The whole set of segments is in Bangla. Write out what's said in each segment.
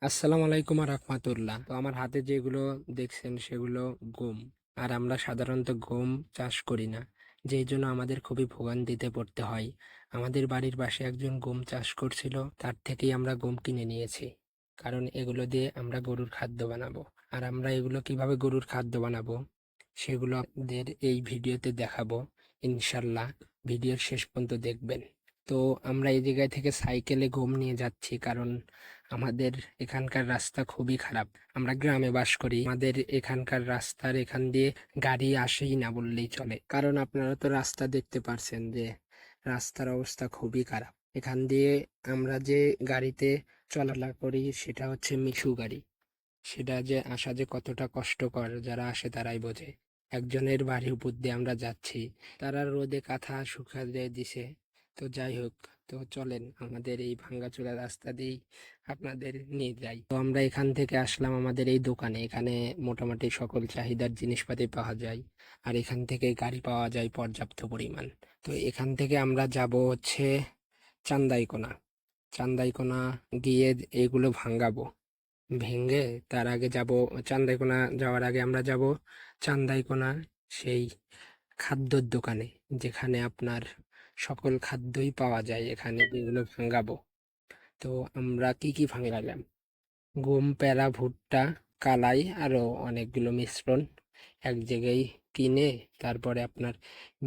আসসালামু আলাইকুম রাহমাতুল্লাহ। তো আমার হাতে যেগুলো দেখছেন সেগুলো গম। আর আমরা সাধারণত গম চাষ করি না, যেই জন্য আমাদের খুবই ভোগান্তিতে পড়তে হয়। আমাদের বাড়ির পাশে একজন গম চাষ করছিল, তার থেকেই আমরা গম কিনে নিয়েছি, কারণ এগুলো দিয়ে আমরা গরুর খাদ্য বানাবো। আর আমরা এগুলো কিভাবে গরুর খাদ্য বানাবো সেগুলো আপনাদের এই ভিডিওতে দেখাবো ইনশাল্লাহ। ভিডিওর শেষ পর্যন্ত দেখবেন। তো আমরা এই জায়গায় থেকে সাইকেলে গম নিয়ে যাচ্ছি, কারণ আমাদের এখানকার রাস্তা খুবই খারাপ। আমরা গ্রামে বাস করি, আমাদের এখানকার রাস্তার এখান দিয়ে গাড়ি আসেই না বললেই চলে, কারণ আপনারা তো রাস্তা দেখতে পারছেন যে রাস্তার অবস্থা খুবই খারাপ। এখান দিয়ে আমরা যে গাড়িতে চলাফেরা করি সেটা হচ্ছে মিশু গাড়ি। সেটা যে আসা যে কতটা কষ্টকর যারা আসে তারাই বোঝে। একজনের বাড়ির উপর দিয়ে আমরা যাচ্ছি, তারা রোদে কাঁথা শুকাতে দিছে। তো যাই হোক, তো চলেন আমাদের এই ভাঙ্গাচোরা রাস্তা দিয়েই আপনাদের নিয়ে যাই। তো আমরা এখান থেকে আসলাম আমাদের এই দোকানে। এখানে মোটামুটি সকল চাহিদার জিনিসপাতি পাওয়া যায়, আর এখান থেকে গাড়ি পাওয়া যায় পর্যাপ্ত পরিমাণ। তো এখান থেকে আমরা যাব হচ্ছে চান্দাইকোনা। চান্দাইকোনা গিয়ে এগুলো ভাঙ্গাবো। ভেঙে তার আগে যাব চান্দাইকোনা। যাওয়ার আগে আমরা যাব চান্দাইকোনা সেই খাদ্যর দোকানে, যেখানে আপনার সকল খাদ্যই পাওয়া যায়। এখানে যেগুলো ভাঙাবো, তো আমরা কি কি ভাঙালাম: গম, প্যারা, ভুট্টা, কালাই, আরো অনেকগুলো মিশ্রণ এক জায়গায় কিনে তারপরে আপনার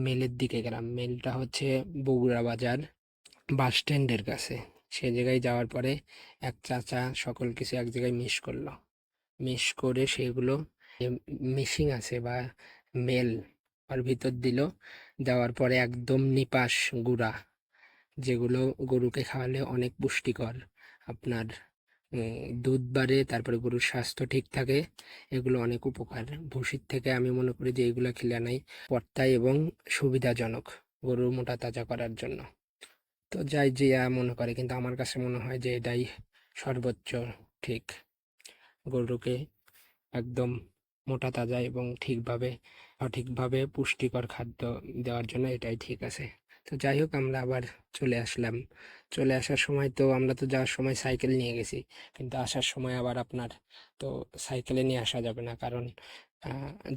মেলের দিকে গেলাম। মেলটা হচ্ছে বগুড়া বাজার বাস স্ট্যান্ডের কাছে। সে জায়গায় যাওয়ার পরে এক চাচা সকল কিছু এক জায়গায় মিশ করলো। মিশ করে সেগুলো মিশিং আছে বা মেল ওর ভিতর দিল। দেওয়ার পরে একদম নিপাস গুঁড়া, যেগুলো গরুকে খাওয়ালে অনেক পুষ্টিকর। আপনার দুধ বাড়ে, তারপরে গরুর স্বাস্থ্য ঠিক থাকে। এগুলো অনেক উপকার। ভুসির থেকে আমি মনে করি যে এগুলো খেলে নাই পর্তায় এবং সুবিধাজনক গরুর মোটা তাজা করার জন্য। তো যাই যে মনে করে, কিন্তু আমার কাছে মনে হয় যে এটাই সর্বোচ্চ ঠিক। গরুকে একদম মোটা তাজা এবং সঠিকভাবে পুষ্টিকর খাদ্য দেওয়ার জন্য এটাই ঠিক আছে। তো যাই হোক, আমরা আবার চলে আসলাম। চলে আসার সময় তো আমরা তো যাওয়ার সময় সাইকেল নিয়ে গেছি, কিন্তু আসার সময় আবার আপনার তো সাইকেলে নিয়ে আসা যাবে না, কারণ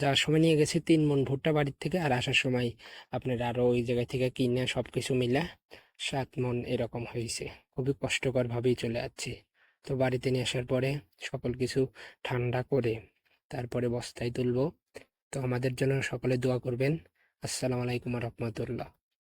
যাওয়ার সময় নিয়ে গেছি 3 মণ ভুট্টা বাড়ির থেকে, আর আসার সময় আপনার আরো ওই জায়গা থেকে কিনে সবকিছু মিলে 7 মণ এরকম হয়েছে। খুবই কষ্টকর ভাবেই চলে যাচ্ছি। তো বাড়িতে নিয়ে আসার পরে সকল কিছু ঠান্ডা করে তারপরে বস্তায় তুলবো। তো আমাদের জন্য সকলে দোয়া করবেন। আসসালামু আলাইকুম রহমতুল্লাহ।